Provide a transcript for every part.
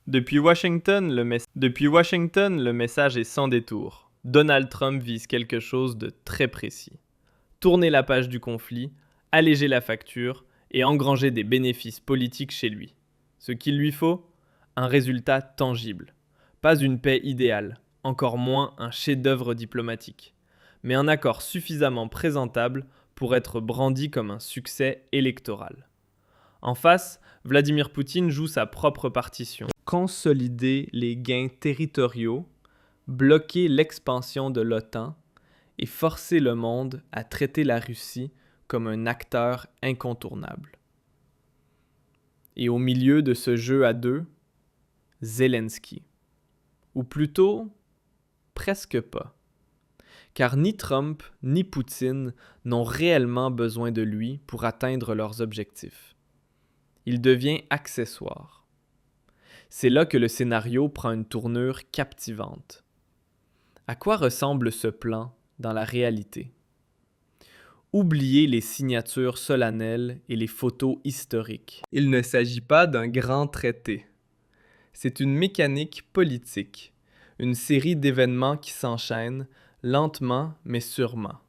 Depuis Washington, le message est sans détour. Donald Trump vise quelque chose de très précis. Tourner la page du conflit, alléger la facture et engranger des bénéfices politiques chez lui. Ce qu'il lui faut, un résultat tangible. Pas une paix idéale, encore moins un chef-d'œuvre diplomatique, mais un accord suffisamment présentable pour être brandi comme un succès électoral. En face, Vladimir Poutine joue sa propre partition. Consolider les gains territoriaux, bloquer l'expansion de l'OTAN et forcer le monde à traiter la Russie comme un acteur incontournable. Et au milieu de ce jeu à deux, Zelensky. Ou plutôt, presque pas. Car ni Trump ni Poutine n'ont réellement besoin de lui pour atteindre leurs objectifs. Il devient accessoire. C'est là que le scénario prend une tournure captivante. À quoi ressemble ce plan dans la réalité? Oubliez les signatures solennelles et les photos historiques. Il ne s'agit pas d'un grand traité. C'est une mécanique politique, une série d'événements qui s'enchaînent lentement mais sûrement.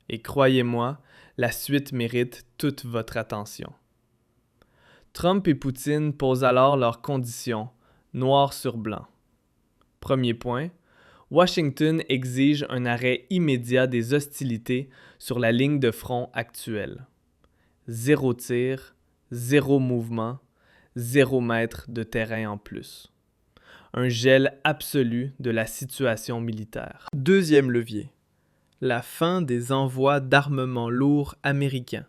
Et croyez-moi, la suite mérite toute votre attention. Trump et Poutine posent alors leurs conditions, noir sur blanc. Premier point, Washington exige un arrêt immédiat des hostilités sur la ligne de front actuelle. 0 tir, 0 mouvement, 0 mètre de terrain en plus. Un gel absolu de la situation militaire. Deuxième levier, la fin des envois d'armements lourds américains.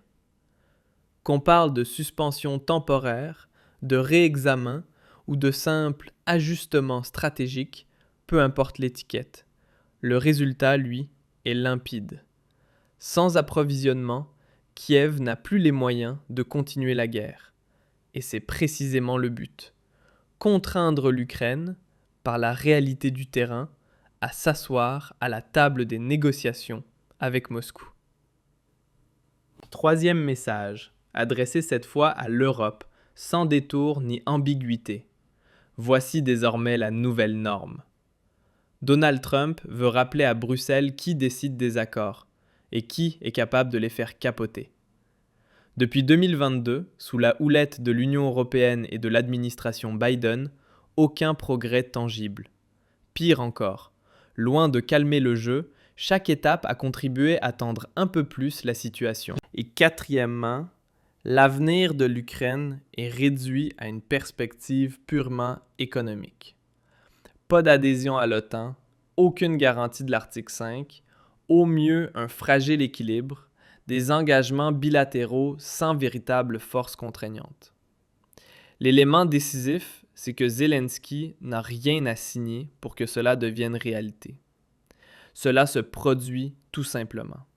Qu'on parle de suspension temporaire, de réexamen ou de simple ajustement stratégique, peu importe l'étiquette. Le résultat, lui, est limpide. Sans approvisionnement, Kiev n'a plus les moyens de continuer la guerre. Et c'est précisément le but. Contraindre l'Ukraine, par la réalité du terrain, à s'asseoir à la table des négociations avec Moscou. Troisième message, adressé cette fois à l'Europe, sans détour ni ambiguïté. Voici désormais la nouvelle norme. Donald Trump veut rappeler à Bruxelles qui décide des accords et qui est capable de les faire capoter. Depuis 2022, sous la houlette de l'Union européenne et de l'administration Biden, aucun progrès tangible. Pire encore, loin de calmer le jeu, chaque étape a contribué à tendre un peu plus la situation. Et quatrièmement, l'avenir de l'Ukraine est réduit à une perspective purement économique. Pas d'adhésion à l'OTAN, aucune garantie de l'article 5, au mieux un fragile équilibre, des engagements bilatéraux sans véritable force contraignante. L'élément décisif, c'est que Zelensky n'a rien à signer pour que cela devienne réalité. Cela se produit tout simplement.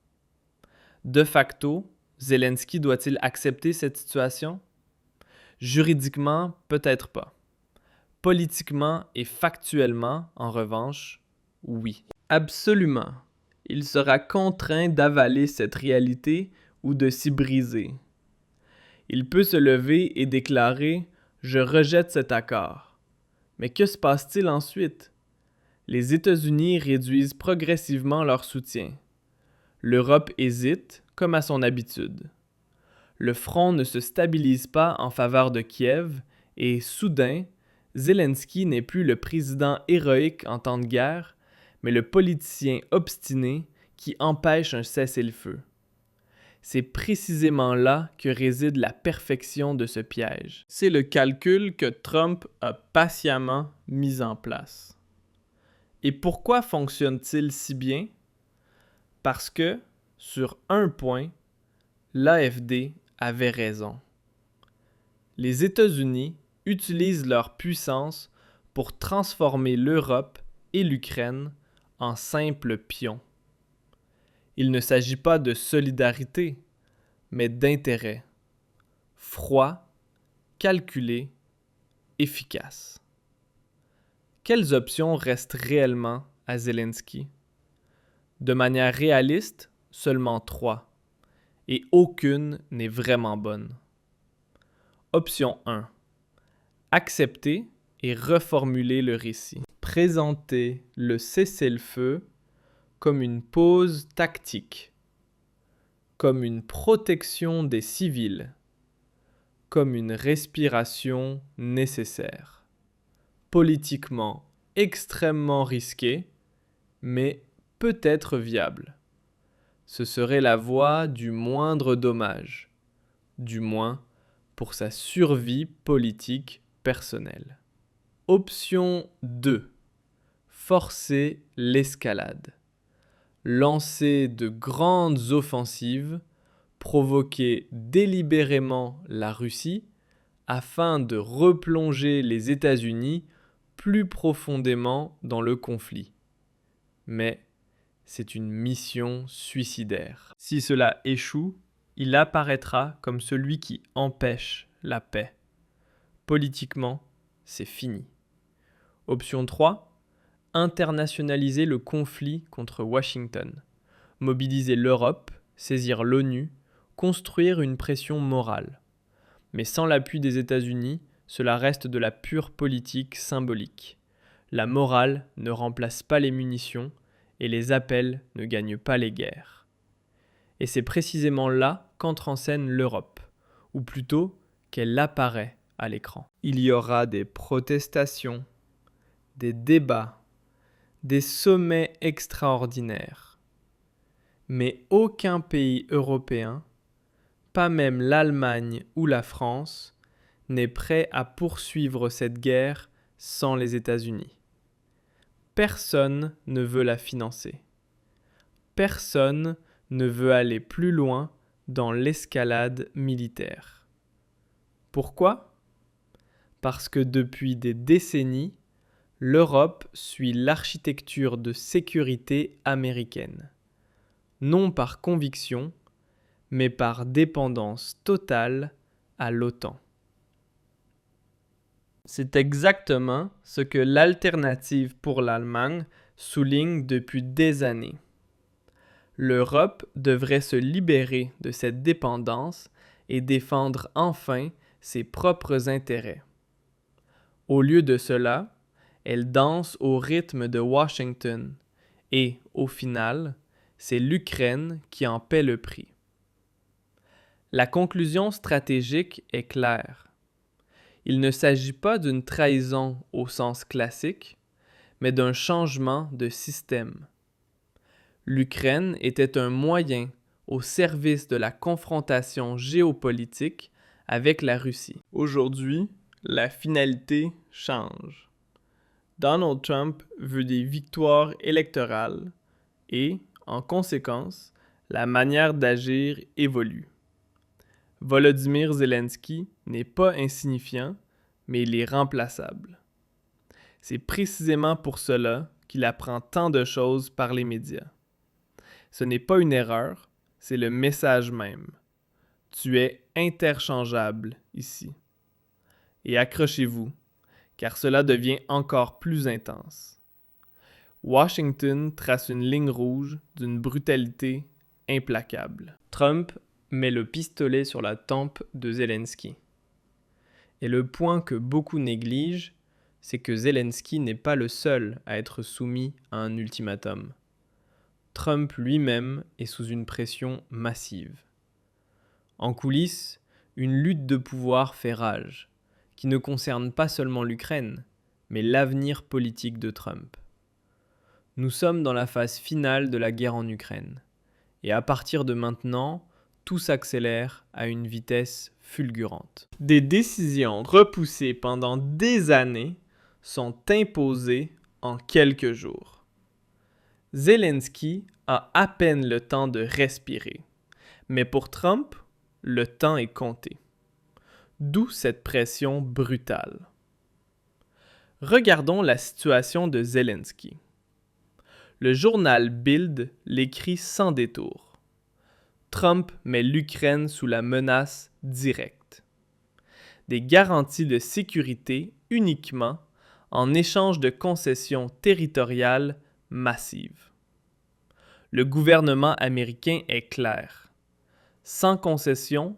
De facto, Zelensky doit-il accepter cette situation? Juridiquement, peut-être pas. Politiquement et factuellement, en revanche, oui. Absolument. Il sera contraint d'avaler cette réalité ou de s'y briser. Il peut se lever et déclarer « Je rejette cet accord ». Mais que se passe-t-il ensuite? Les États-Unis réduisent progressivement leur soutien. L'Europe hésite, comme à son habitude. Le front ne se stabilise pas en faveur de Kiev et, soudain, Zelensky n'est plus le président héroïque en temps de guerre, mais le politicien obstiné qui empêche un cessez-le-feu. C'est précisément là que réside la perfection de ce piège. C'est le calcul que Trump a patiemment mis en place. Et pourquoi fonctionne-t-il si bien? Parce que, sur un point, l'AfD avait raison. Les États-Unis utilisent leur puissance pour transformer l'Europe et l'Ukraine en simples pions. Il ne s'agit pas de solidarité, mais d'intérêt. Froid, calculé, efficace. Quelles options restent réellement à Zelensky? De manière réaliste, seulement 3. Et aucune n'est vraiment bonne. Option 1. Accepter et reformuler le récit. Présenter le cessez-le-feu comme une pause tactique, comme une protection des civils, comme une respiration nécessaire. Politiquement extrêmement risqué, mais peut-être viable. Ce serait la voie du moindre dommage, du moins pour sa survie politique personnelle. Option 2. Forcer l'escalade. Lancer de grandes offensives, provoquer délibérément la Russie afin de replonger les États-Unis plus profondément dans le conflit. Mais c'est une mission suicidaire. Si cela échoue, il apparaîtra comme celui qui empêche la paix. Politiquement, c'est fini. Option 3. Internationaliser le conflit contre Washington. Mobiliser l'Europe, saisir l'ONU, construire une pression morale. Mais sans l'appui des États-Unis, cela reste de la pure politique symbolique. La morale ne remplace pas les munitions et les appels ne gagnent pas les guerres. Et c'est précisément là qu'entre en scène l'Europe, ou plutôt qu'elle apparaît à l'écran. Il y aura des protestations, des débats, des sommets extraordinaires. Mais aucun pays européen, pas même l'Allemagne ou la France, n'est prêt à poursuivre cette guerre sans les États-Unis. Personne ne veut la financer. Personne ne veut aller plus loin dans l'escalade militaire. Pourquoi ? Parce que depuis des décennies, l'Europe suit l'architecture de sécurité américaine. Non par conviction, mais par dépendance totale à l'OTAN. C'est exactement ce que l'Alternative pour l'Allemagne souligne depuis des années. L'Europe devrait se libérer de cette dépendance et défendre enfin ses propres intérêts. Au lieu de cela, elle danse au rythme de Washington et, au final, c'est l'Ukraine qui en paie le prix. La conclusion stratégique est claire. Il ne s'agit pas d'une trahison au sens classique, mais d'un changement de système. L'Ukraine était un moyen au service de la confrontation géopolitique avec la Russie. Aujourd'hui, la finalité change. Donald Trump veut des victoires électorales et, en conséquence, la manière d'agir évolue. Volodymyr Zelensky n'est pas insignifiant, mais il est remplaçable. C'est précisément pour cela qu'il apprend tant de choses par les médias. Ce n'est pas une erreur, c'est le message même. Tu es interchangeable ici. Et accrochez-vous, car cela devient encore plus intense. Washington trace une ligne rouge d'une brutalité implacable. Trump met le pistolet sur la tempe de Zelensky. Et le point que beaucoup négligent, c'est que Zelensky n'est pas le seul à être soumis à un ultimatum. Trump lui-même est sous une pression massive. En coulisses, une lutte de pouvoir fait rage, qui ne concerne pas seulement l'Ukraine, mais l'avenir politique de Trump. Nous sommes dans la phase finale de la guerre en Ukraine, et à partir de maintenant, tout s'accélère à une vitesse fulgurante. Des décisions repoussées pendant des années sont imposées en quelques jours. Zelensky a à peine le temps de respirer, mais pour Trump, le temps est compté. D'où cette pression brutale. Regardons la situation de Zelensky. Le journal Bild l'écrit sans détour. Trump met l'Ukraine sous la menace directe. Des garanties de sécurité uniquement en échange de concessions territoriales massives. Le gouvernement américain est clair. Sans concession,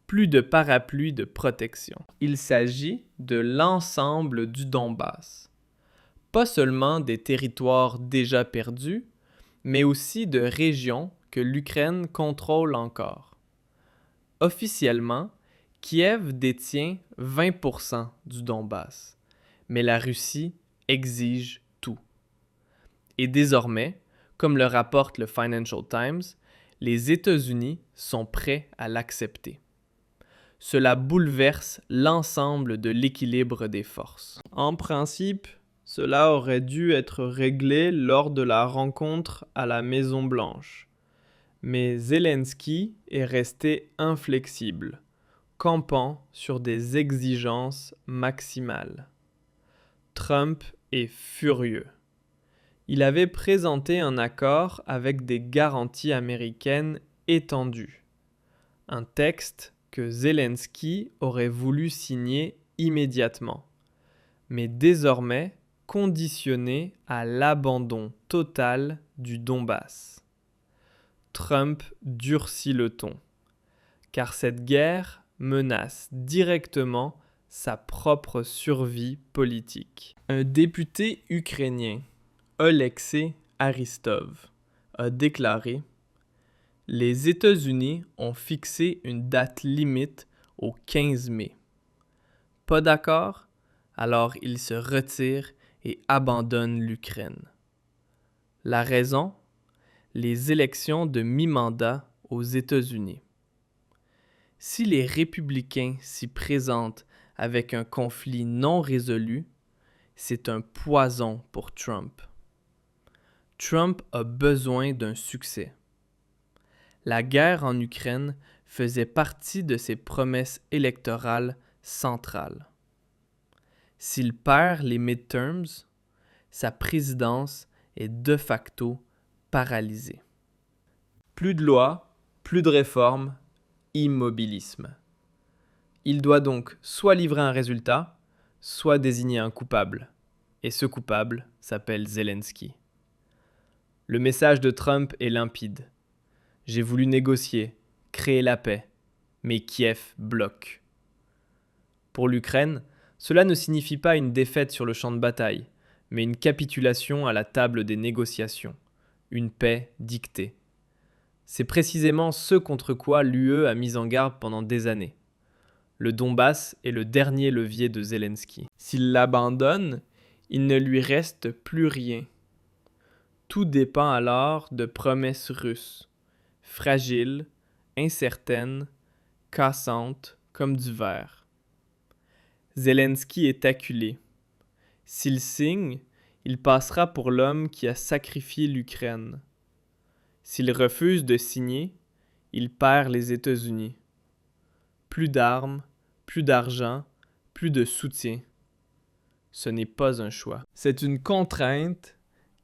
Plus de parapluie de protection. Il s'agit de l'ensemble du Donbass. Pas seulement des territoires déjà perdus, mais aussi de régions que l'Ukraine contrôle encore. Officiellement, Kiev détient 20% du Donbass, mais la Russie exige tout. Et désormais, comme le rapporte le Financial Times, les États-Unis sont prêts à l'accepter. Cela bouleverse l'ensemble de l'équilibre des forces. En principe, cela aurait dû être réglé lors de la rencontre à la Maison-Blanche. Mais Zelensky est resté inflexible, campant sur des exigences maximales. Trump est furieux. Il avait présenté un accord avec des garanties américaines étendues. Un texte que Zelensky aurait voulu signer immédiatement, mais désormais conditionné à l'abandon total du Donbass. Trump durcit le ton, car cette guerre menace directement sa propre survie politique. Un député ukrainien, Oleksiy Aristov, a déclaré: les États-Unis ont fixé une date limite au 15 mai. Pas d'accord? Alors ils se retirent et abandonnent l'Ukraine. La raison? Les élections de mi-mandat aux États-Unis. Si les républicains s'y présentent avec un conflit non résolu, c'est un poison pour Trump. Trump a besoin d'un succès. La guerre en Ukraine faisait partie de ses promesses électorales centrales. S'il perd les midterms, sa présidence est de facto paralysée. Plus de lois, plus de réformes, immobilisme. Il doit donc soit livrer un résultat, soit désigner un coupable. Et ce coupable s'appelle Zelensky. Le message de Trump est limpide. J'ai voulu négocier, créer la paix, mais Kiev bloque. Pour l'Ukraine, cela ne signifie pas une défaite sur le champ de bataille, mais une capitulation à la table des négociations, une paix dictée. C'est précisément ce contre quoi l'UE a mis en garde pendant des années. Le Donbass est le dernier levier de Zelensky. S'il l'abandonne, il ne lui reste plus rien. Tout dépend alors de promesses russes, fragiles, incertaines, cassantes comme du verre. Zelensky est acculé. S'il signe, il passera pour l'homme qui a sacrifié l'Ukraine. S'il refuse de signer, il perd les États-Unis. Plus d'armes, plus d'argent, plus de soutien. Ce n'est pas un choix. C'est une contrainte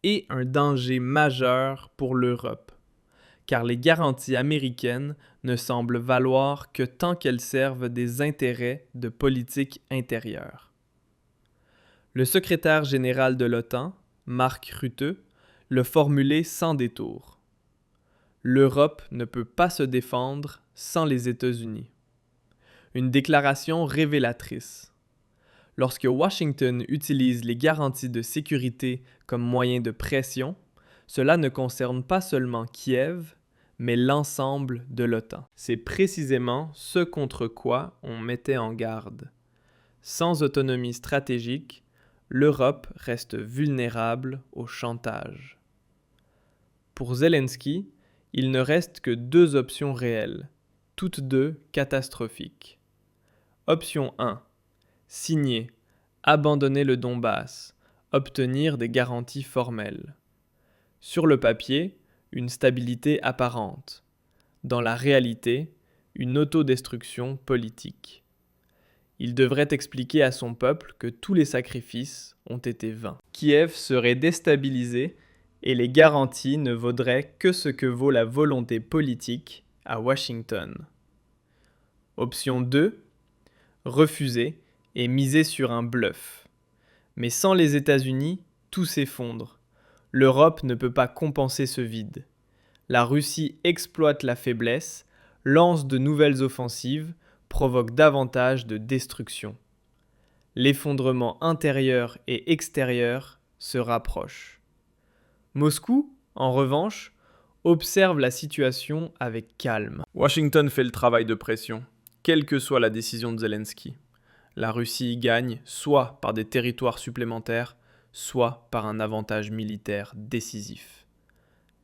et un danger majeur pour l'Europe, car les garanties américaines ne semblent valoir que tant qu'elles servent des intérêts de politique intérieure. Le secrétaire général de l'OTAN, Mark Rutte, le formulait sans détour. L'Europe ne peut pas se défendre sans les États-Unis. Une déclaration révélatrice. Lorsque Washington utilise les garanties de sécurité comme moyen de pression, cela ne concerne pas seulement Kiev, mais l'ensemble de l'OTAN. C'est précisément ce contre quoi on mettait en garde. Sans autonomie stratégique, l'Europe reste vulnérable au chantage. Pour Zelensky, il ne reste que deux options réelles, toutes deux catastrophiques. Option 1. Signer, abandonner le Donbass, obtenir des garanties formelles. Sur le papier, une stabilité apparente. Dans la réalité, une autodestruction politique. Il devrait expliquer à son peuple que tous les sacrifices ont été vains. Kiev serait déstabilisé et les garanties ne vaudraient que ce que vaut la volonté politique à Washington. Option 2. Refuser et miser sur un bluff. Mais sans les États-Unis, tout s'effondre. L'Europe ne peut pas compenser ce vide. La Russie exploite la faiblesse, lance de nouvelles offensives, provoque davantage de destruction. L'effondrement intérieur et extérieur se rapprochent. Moscou, en revanche, observe la situation avec calme. Washington fait le travail de pression, quelle que soit la décision de Zelensky. La Russie y gagne soit par des territoires supplémentaires, soit par un avantage militaire décisif.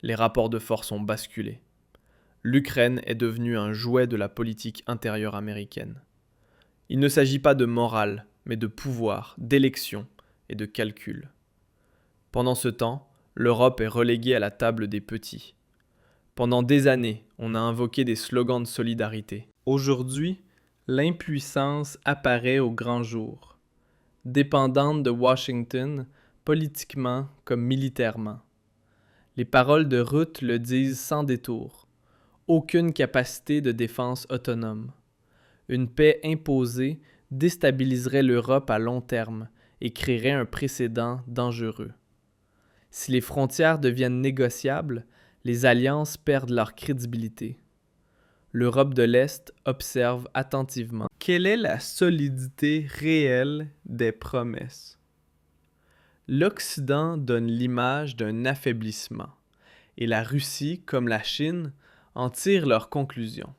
Les rapports de force ont basculé. L'Ukraine est devenue un jouet de la politique intérieure américaine. Il ne s'agit pas de morale, mais de pouvoir, d'élection et de calcul. Pendant ce temps, l'Europe est reléguée à la table des petits. Pendant des années, on a invoqué des slogans de solidarité. Aujourd'hui, l'impuissance apparaît au grand jour, dépendante de Washington, politiquement comme militairement. Les paroles de Rutte le disent sans détour. Aucune capacité de défense autonome. Une paix imposée déstabiliserait l'Europe à long terme et créerait un précédent dangereux. Si les frontières deviennent négociables, les alliances perdent leur crédibilité. L'Europe de l'Est observe attentivement. Quelle est la solidité réelle des promesses? L'Occident donne l'image d'un affaiblissement, et la Russie, comme la Chine, en tire leurs conclusions.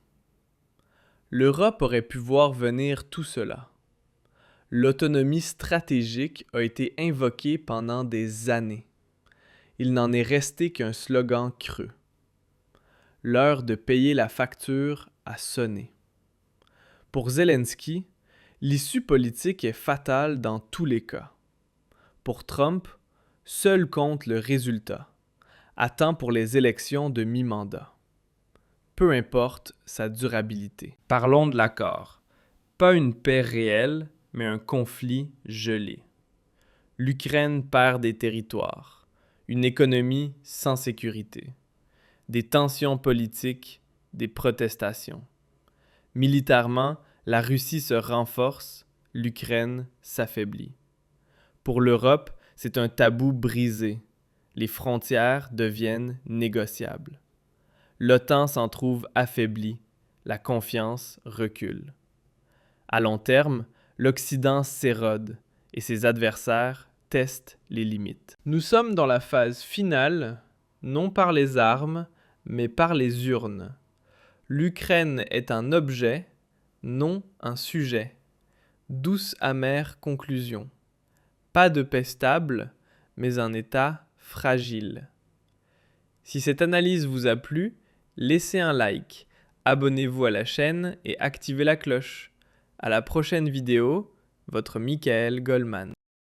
L'Europe aurait pu voir venir tout cela. L'autonomie stratégique a été invoquée pendant des années. Il n'en est resté qu'un slogan creux. L'heure de payer la facture a sonné. Pour Zelensky, l'issue politique est fatale dans tous les cas. Pour Trump, seul compte le résultat, à temps pour les élections de mi-mandat. Peu importe sa durabilité. Parlons de l'accord. Pas une paix réelle, mais un conflit gelé. L'Ukraine perd des territoires, une économie sans sécurité, des tensions politiques, des protestations. Militairement, la Russie se renforce, l'Ukraine s'affaiblit. Pour l'Europe, c'est un tabou brisé. Les frontières deviennent négociables. L'OTAN s'en trouve affaiblie, la confiance recule. À long terme, l'Occident s'érode et ses adversaires testent les limites. Nous sommes dans la phase finale, non par les armes, mais par les urnes. L'Ukraine est un objet, non un sujet. Douce amère conclusion. Pas de paix stable, mais un état fragile. Si cette analyse vous a plu, laissez un like, abonnez-vous à la chaîne et activez la cloche. À la prochaine vidéo, votre Michael Goldman.